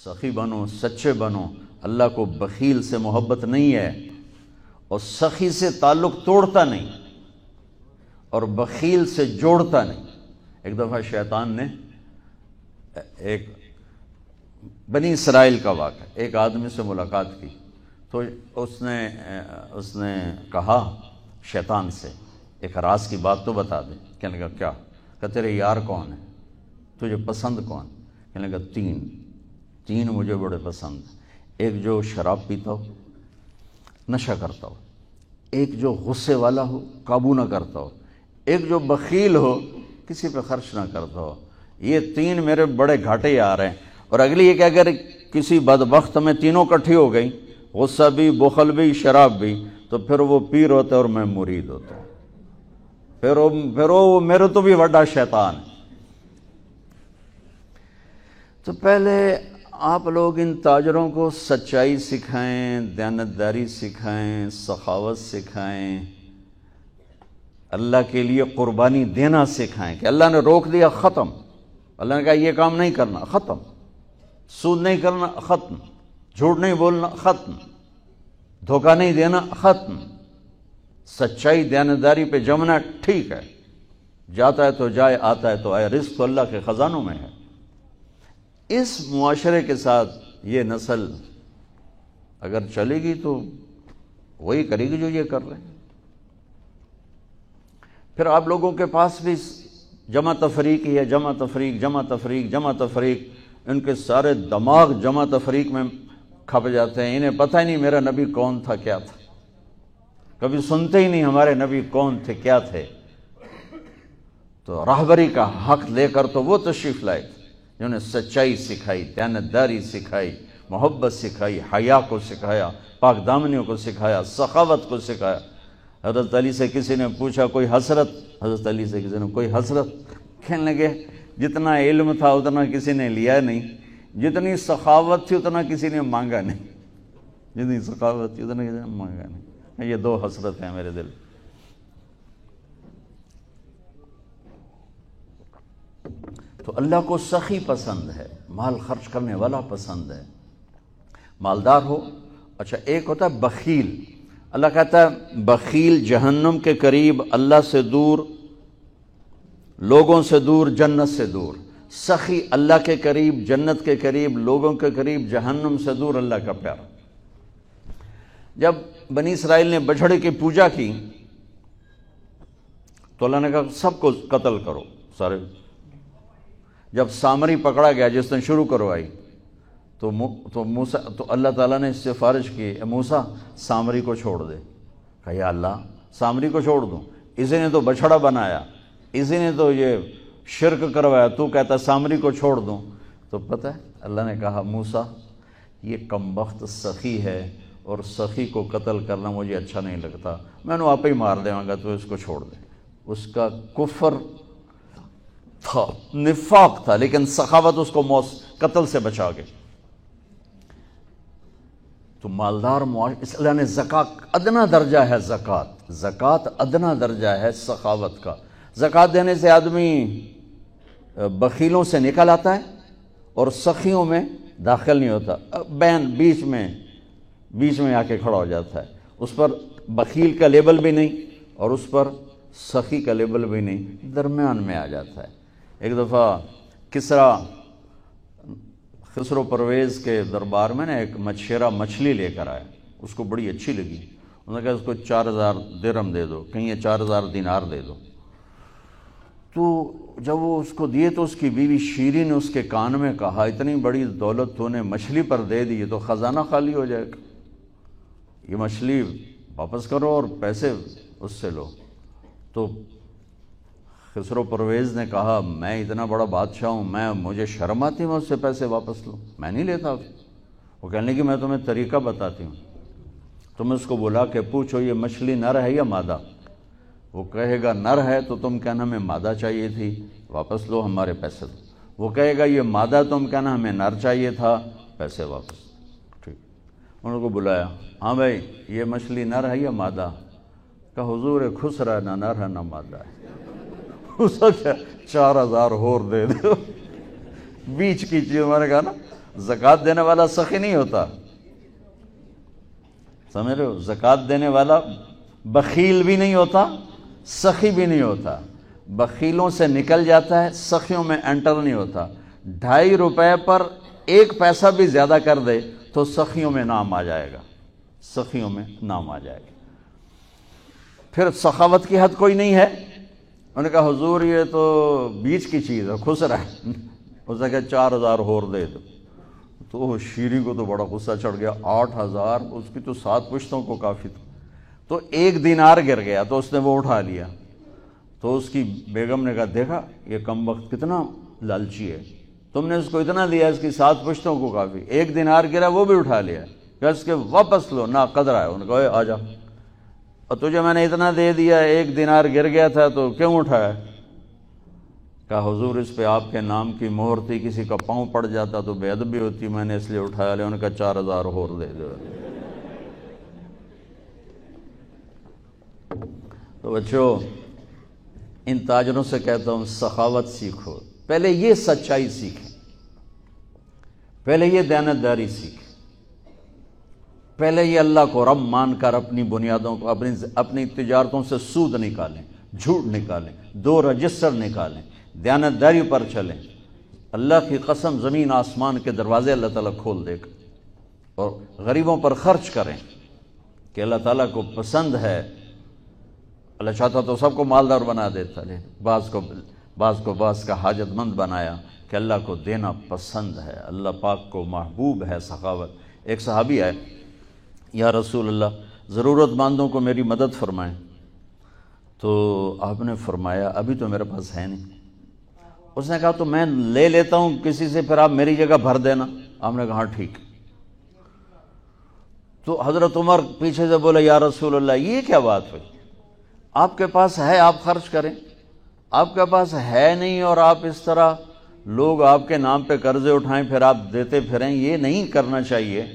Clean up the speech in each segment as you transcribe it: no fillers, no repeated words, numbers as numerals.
سخی بنو، سچے بنو. اللہ کو بخیل سے محبت نہیں ہے اور سخی سے تعلق توڑتا نہیں اور بخیل سے جوڑتا نہیں. ایک دفعہ شیطان نے ایک بنی اسرائیل کا واقعہ، ایک آدمی سے ملاقات کی تو اس نے کہا شیطان سے ایک راز کی بات تو بتا دے. کہنے لگا کیا؟ کہ تیرے یار کون ہے، تجھے پسند کون؟ کہنے لگا تین مجھے بڑے پسند ہیں. ایک جو شراب پیتا ہو، نشہ کرتا ہو، ایک جو غصے والا ہو، قابو نہ کرتا ہو، ایک جو بخیل ہو، کسی پہ خرچ نہ کرتا ہو. یہ تین میرے بڑے گھاٹے آ رہے ہیں. اور اگلی یہ کہ اگر کسی بدبخت میں تینوں کٹھی ہو گئی، غصہ بھی، بخل بھی، شراب بھی، تو پھر وہ پیر ہوتا ہے اور میں مرید ہوتا ہوں. پھر وہ میرے تو بھی بڑا شیطان ہے. تو پہلے آپ لوگ ان تاجروں کو سچائی سکھائیں، دیانتداری سکھائیں، سخاوت سکھائیں، اللہ کے لیے قربانی دینا سکھائیں. کہ اللہ نے روک دیا، ختم. اللہ نے کہا یہ کام نہیں کرنا، ختم. سود نہیں کرنا، ختم. جھوٹ نہیں بولنا، ختم. دھوکہ نہیں دینا، ختم. سچائی دیانتداری پہ جمنا ٹھیک ہے، جاتا ہے تو جائے، آتا ہے تو آئے. رزق تو اللہ کے خزانوں میں ہے. اس معاشرے کے ساتھ یہ نسل اگر چلے گی تو وہی کرے گی جو یہ کر رہے ہیں. پھر آپ لوگوں کے پاس بھی جمع تفریق ہی ہے، جمع تفریق، جمع تفریق، جمع تفریق. ان کے سارے دماغ جمع تفریق میں کھپ جاتے ہیں. انہیں پتہ ہی نہیں میرا نبی کون تھا، کیا تھا. کبھی سنتے ہی نہیں ہمارے نبی کون تھے، کیا تھے. تو راہبری کا حق لے کر تو وہ تشریف لائے جنہوں نے سچائی سکھائی، دیانتداری سکھائی، محبت سکھائی، حیا کو سکھایا، پاک دامنیوں کو سکھایا، سخاوت کو سکھایا. حضرت علی سے کسی نے پوچھا کوئی حسرت، حضرت علی سے کسی نے کوئی حسرت. کہنے لگے جتنا علم تھا اتنا کسی نے لیا نہیں، جتنی سخاوت تھی اتنا کسی نے مانگا نہیں، جتنی سخاوت تھی اتنا کسی نے مانگا نہیں. یہ دو حسرت ہیں میرے دل. تو اللہ کو سخی پسند ہے، مال خرچ کرنے والا پسند ہے، مالدار ہو. اچھا ایک ہوتا ہے بخیل. اللہ کہتا ہے بخیل جہنم کے قریب، اللہ سے دور، لوگوں سے دور، جنت سے دور. سخی اللہ کے قریب، جنت کے قریب، لوگوں کے قریب، جہنم سے دور، اللہ کا پیارا. جب بنی اسرائیل نے بچھڑے کی پوجا کی تو اللہ نے کہا سب کو قتل کرو، سارے. جب سامری پکڑا گیا جس نے شروع کروائی تو اللہ تعالیٰ نے اس سے سفارش کی، اے موسیٰ سامری کو چھوڑ دے. کہا یا اللہ سامری کو چھوڑ دوں؟ اسی نے تو بچھڑا بنایا، اسی نے تو یہ شرک کروایا، تو کہتا سامری کو چھوڑ دوں. تو پتہ ہے اللہ نے کہا موسیٰ یہ کمبخت سخی ہے اور سخی کو قتل کرنا مجھے اچھا نہیں لگتا، میں نے آپ ہی مار دوں گا، تو اس کو چھوڑ دے. اس کا کفر تھا، نفاق تھا، لیکن سخاوت اس کو قتل سے بچا گئی. تو مالدار اس اللہ نے زکوٰۃ ادنا درجہ ہے، زکوٰۃ ادنا درجہ ہے سخاوت کا. زکوٰۃ دینے سے آدمی بخیلوں سے نکل آتا ہے اور سخیوں میں داخل نہیں ہوتا، بیچ میں آ کے کھڑا ہو جاتا ہے. اس پر بخیل کا لیبل بھی نہیں اور اس پر سخی کا لیبل بھی نہیں، درمیان میں آ جاتا ہے. ایک دفعہ خسرو پرویز کے دربار میں نے ایک مچھیرا مچھلی لے کر آیا، اس کو بڑی اچھی لگی. انہوں نے کہا اس کو 4000 درہم دے دو، کہیں یہ 4000 دینار دے دو. تو جب وہ اس کو دیے تو اس کی بیوی شیری نے اس کے کان میں کہا اتنی بڑی دولت تو نے مچھلی پر دے دی، تو خزانہ خالی ہو جائے گا، یہ مچھلی واپس کرو اور پیسے اس سے لو. تو خسرو پرویز نے کہا میں اتنا بڑا بادشاہ ہوں، مجھے شرم آتی میں اس سے پیسے واپس لوں، میں نہیں لیتا. وہ کہنے لگی میں تمہیں طریقہ بتاتی ہوں، تم اس کو بلا کے پوچھو یہ مچھلی نر ہے یا مادہ. وہ کہے گا نر ہے تو تم کہنا ہمیں مادہ چاہیے تھی، واپس لو ہمارے پیسے دو. وہ کہے گا یہ مادہ، تم کہنا ہمیں نر چاہیے تھا، پیسے واپس. ٹھیک، انہوں کو بلایا، ہاں بھائی یہ مچھلی نر ہے یا مادہ؟ کہا حضور خسرا نہ نر ہے نہ مادہ ہے. 4000 اور دے دو. بیچ کی چیز. میں نے کہا نا زکوٰۃ دینے والا سخی نہیں ہوتا, سمجھ رہے ہو, زکوٰۃ دینے والا بخیل بھی نہیں ہوتا, سخی بھی نہیں ہوتا. بخیلوں سے نکل جاتا ہے, سخیوں میں انٹر نہیں ہوتا. 2.5 روپے پر 1 پیسہ بھی زیادہ کر دے تو سخیوں میں نام آ جائے گا, سخیوں میں نام آ جائے گا. پھر سخاوت کی حد کوئی نہیں ہے. انہوں نے کہا حضور یہ تو بیچ کی چیز ہے, خسرا ہے. اس نے کہا 4,000 اور دے دو. تو شیریں کو تو بڑا غصہ چڑھ گیا. 8,000 اس کی تو 7 پشتوں کو کافی تھا. تو 1 دینار گر گیا تو اس نے وہ اٹھا لیا. تو اس کی بیگم نے کہا دیکھا یہ کم وقت کتنا لالچی ہے, تم نے اس کو اتنا دیا, اس کی 7 پشتوں کو کافی. 1 دینار گرا وہ بھی اٹھا لیا, کہ اس کے واپس لو, نا قدر ہے. انہوں نے کہا آ جا, اور تجھے میں نے اتنا دے دیا, 1 دینار گر گیا تھا تو کیوں اٹھایا؟ کہا حضور اس پہ آپ کے نام کی مہر تھی, کسی کا پاؤں پڑ جاتا تو بے ادبی ہوتی, میں نے اس لیے اٹھایا. انہوں نے کہا 4,000 اور دے دو. تو بچوں ان تاجروں سے کہتا ہوں سخاوت سیکھو. پہلے یہ سچائی سیکھیں, پہلے یہ دیانتداری سیکھیں, پہلے یہ اللہ کو رب مان کر اپنی بنیادوں کو, اپنی تجارتوں سے سود نکالیں, جھوٹ نکالیں, 2 رجسٹر نکالیں, دیانتداری پر چلیں. اللہ کی قسم زمین آسمان کے دروازے اللہ تعالیٰ کھول دے گا. اور غریبوں پر خرچ کریں کہ اللہ تعالیٰ کو پسند ہے. اللہ چاہتا تو سب کو مالدار بنا دیتا, لیکن بعض کا حاجت مند بنایا کہ اللہ کو دینا پسند ہے, اللہ پاک کو محبوب ہے سخاوت. ایک صحابی آئے, یا رسول اللہ ضرورت مندوں کو میری مدد فرمائیں. تو آپ نے فرمایا ابھی تو میرے پاس ہے نہیں. اس نے کہا تو میں لے لیتا ہوں کسی سے, پھر آپ میری جگہ بھر دینا. آپ نے کہا ہاں ٹھیک. تو حضرت عمر پیچھے سے بولے یا رسول اللہ یہ کیا بات ہوئی, آپ کے پاس ہے آپ خرچ کریں, آپ کے پاس ہے نہیں اور آپ اس طرح لوگ آپ کے نام پہ قرضے اٹھائیں پھر آپ دیتے پھریں, یہ نہیں کرنا چاہیے.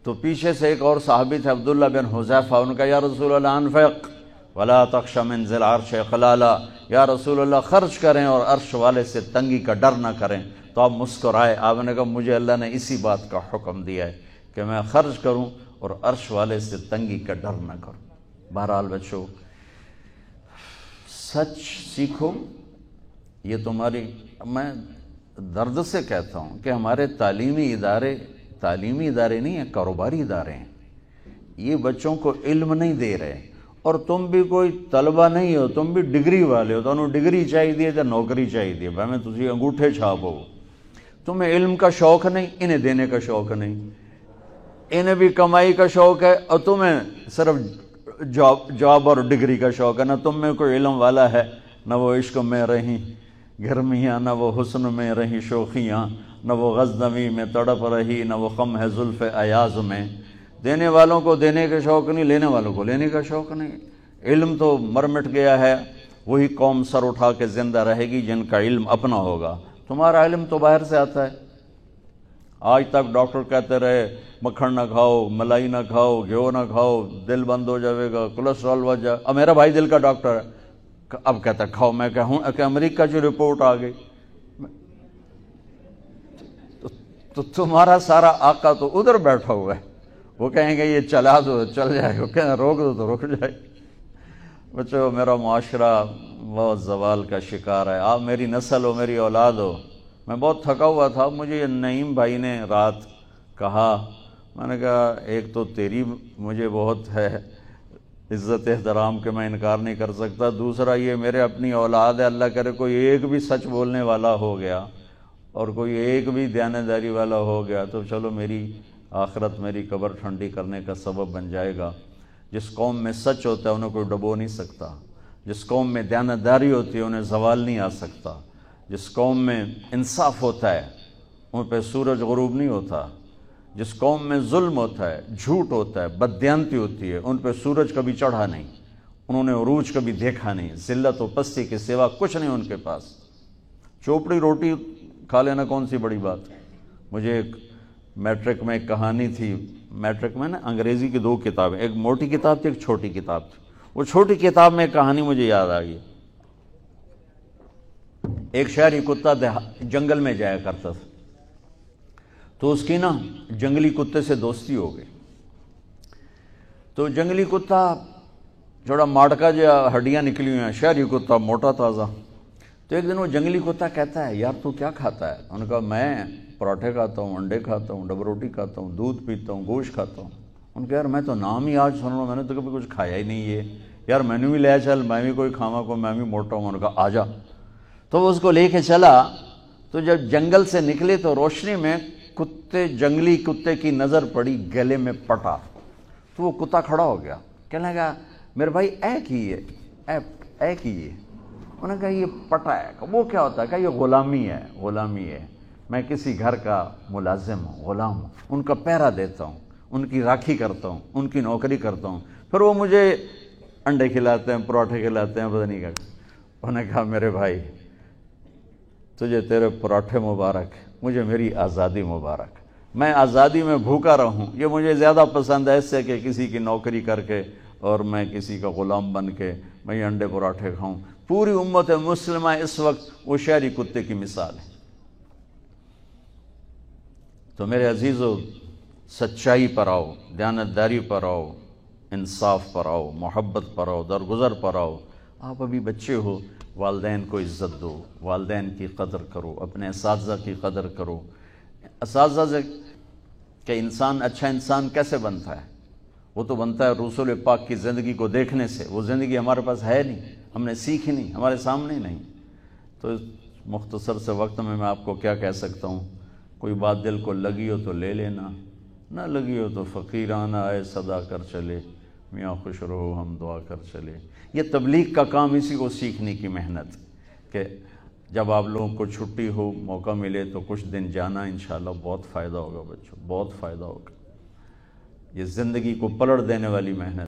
تو پیچھے سے ایک اور صحابی تھے عبداللہ بن حذیفہ, ان کا یا رسول اللہ انفق ولا تخش من ذی العرش خلالا, یا رسول اللہ خرچ کریں اور عرش والے سے تنگی کا ڈر نہ کریں. تو آپ مسکرائے. آپ نے کہا مجھے اللہ نے اسی بات کا حکم دیا ہے کہ میں خرچ کروں اور عرش والے سے تنگی کا ڈر نہ کروں. بہرحال بچوں سچ سیکھو. یہ تمہاری, میں درد سے کہتا ہوں کہ ہمارے تعلیمی ادارے نہیں ہیں, کاروباری ادارے ہیں. یہ بچوں کو علم نہیں دے رہے. اور تم بھی کوئی طلبہ نہیں ہو, تم بھی ڈگری والے ہو. تمہیں ڈگری چاہیے یا نوکری چاہیے, میں تجھے انگوٹھے چھاپ ہو. تمہیں علم کا شوق نہیں, انہیں دینے کا شوق نہیں. انہیں بھی کمائی کا شوق ہے اور تمہیں صرف جاب اور ڈگری کا شوق ہے. نہ تم میں کوئی علم والا ہے, نہ وہ عشق میں رہیں گرمیاں, نہ وہ حسن میں رہیں شوخیاں, نہ وہ غزنوی میں تڑپ رہی, نہ وہ خم ہے زلف ایاز میں. دینے والوں کو دینے کا شوق نہیں, لینے والوں کو لینے کا شوق نہیں. علم تو مر مٹ گیا ہے. وہی قوم سر اٹھا کے زندہ رہے گی جن کا علم اپنا ہوگا. تمہارا علم تو باہر سے آتا ہے. آج تک ڈاکٹر کہتے رہے مکھن نہ کھاؤ, ملائی نہ کھاؤ, گھیو نہ کھاؤ, دل بند ہو جائے گا, کولیسٹرول بڑھ جائے. اب میرا بھائی دل کا ڈاکٹر ہے, اب کہتا ہے کھاؤ. میں کہوں کہ امریکہ کی رپورٹ آ گئی. تو تمہارا سارا آقا تو ادھر بیٹھا ہوا ہے. وہ کہیں گے یہ چلا دو چل جائے, وہ کہیں روک دو تو رک جائے. بچوں میرا معاشرہ بہت زوال کا شکار ہے. آپ میری نسل ہو, میری اولاد ہو. میں بہت تھکا ہوا تھا, مجھے نعیم بھائی نے رات کہا, میں نے کہا ایک تو تیری مجھے بہت ہے عزت احترام کہ میں انکار نہیں کر سکتا, دوسرا یہ میرے اپنی اولاد ہے, اللہ کرے کوئی ایک بھی سچ بولنے والا ہو گیا اور کوئی ایک بھی دیانتداری والا ہو گیا تو چلو میری آخرت, میری قبر ٹھنڈی کرنے کا سبب بن جائے گا. جس قوم میں سچ ہوتا ہے انہیں کوئی ڈبو نہیں سکتا. جس قوم میں دیانتداری ہوتی ہے انہیں زوال نہیں آ سکتا. جس قوم میں انصاف ہوتا ہے ان پہ سورج غروب نہیں ہوتا. جس قوم میں ظلم ہوتا ہے, جھوٹ ہوتا ہے, بددیانتی ہوتی ہے, ان پہ سورج کبھی چڑھا نہیں, انہوں نے عروج کبھی دیکھا نہیں. ذلت و پستی کے سوا کچھ نہیں ان کے پاس. چوپڑی روٹی کھا لینا کون سی بڑی بات. مجھے ایک میٹرک میں ایک کہانی تھی. میٹرک میں نا انگریزی کی 2 کتابیں, ایک موٹی کتاب تھی ایک چھوٹی کتاب تھی. وہ چھوٹی کتاب میں ایک کہانی مجھے یاد آ گئی. ایک شہری کتا جنگل میں جایا کرتا تھا، تو اس کی نا جنگلی کتے سے دوستی ہو گئی۔ تو جنگلی کتا تھوڑا ماڑکا جو ہڈیاں نکلی ہوئی ہیں، شہری کتا موٹا تازہ۔ تو ایک دن وہ جنگلی کتا کہتا ہے، یار تو کیا کھاتا ہے؟ انہوں نے کہا میں پراٹھے کھاتا ہوں، انڈے کھاتا ہوں، ڈبل روٹی کھاتا ہوں، دودھ پیتا ہوں، گوشت کھاتا ہوں۔ ان کا یار میں تو نام ہی آج سن رہا ہوں، میں نے تو کبھی کچھ کھایا ہی نہیں ہے یار، میں نے بھی لے چل، میں بھی کوئی کھاوا کو، میں بھی موٹا ہوں۔ انہوں نے کہا آ جا۔ تو وہ اس کو لے کے چلا، تو جب جنگل سے نکلے تو روشنی میں جنگلی کتے کی نظر پڑی گلے میں پٹا، تو وہ کتا کھڑا ہو گیا، کہنے لگا میرے بھائی اے کی ہے۔ انہوں نے کہا یہ پٹا ہے۔ وہ کیا ہوتا ہے؟ کہ یہ غلامی ہے، میں کسی گھر کا ملازم ہوں، غلام ہوں، ان کا پہرا دیتا ہوں، ان کی راکھی کرتا ہوں، ان کی نوکری کرتا ہوں، پھر وہ مجھے انڈے کھلاتے ہیں، پراٹھے کھلاتے ہیں، پتہ نہیں کیا۔ انہوں نے کہا میرے بھائی تجھے تیرے پراٹھے مبارک، مجھے میری آزادی مبارک، میں آزادی میں بھوکا رہوں، یہ مجھے زیادہ پسند ہے اس سے کہ کسی کی نوکری کر کے اور میں کسی کا غلام بن کے میں یہ انڈے پراٹھے کھاؤں۔ پوری امت مسلمہ اس وقت وہ شہری کتے کی مثال ہے۔ تو میرے عزیزو، سچائی پر آؤ، دیانتداری پر آؤ، انصاف پر آؤ، محبت پر آؤ، درگزر پر آؤ۔ آپ ابھی بچے ہو، والدین کو عزت دو، والدین کی قدر کرو، اپنے اساتذہ کی قدر کرو۔ اساتذہ سے کہ انسان اچھا انسان کیسے بنتا ہے؟ وہ تو بنتا ہے رسول پاک کی زندگی کو دیکھنے سے۔ وہ زندگی ہمارے پاس ہے نہیں، ہم نے سیکھی نہیں، ہمارے سامنے نہیں۔ تو اس مختصر سے وقت میں آپ کو کیا کہہ سکتا ہوں؟ کوئی بات دل کو لگی ہو تو لے لینا، نہ لگی ہو تو فقیرانہ آئے صدا کر چلے، میاں خوش رہو ہم دعا کر چلے۔ یہ تبلیغ کا کام اسی کو سیکھنے کی محنت، کہ جب آپ لوگوں کو چھٹی ہو، موقع ملے تو کچھ دن جانا، انشاءاللہ بہت فائدہ ہوگا بچوں، بہت فائدہ ہوگا۔ یہ زندگی کو پلٹ دینے والی محنت۔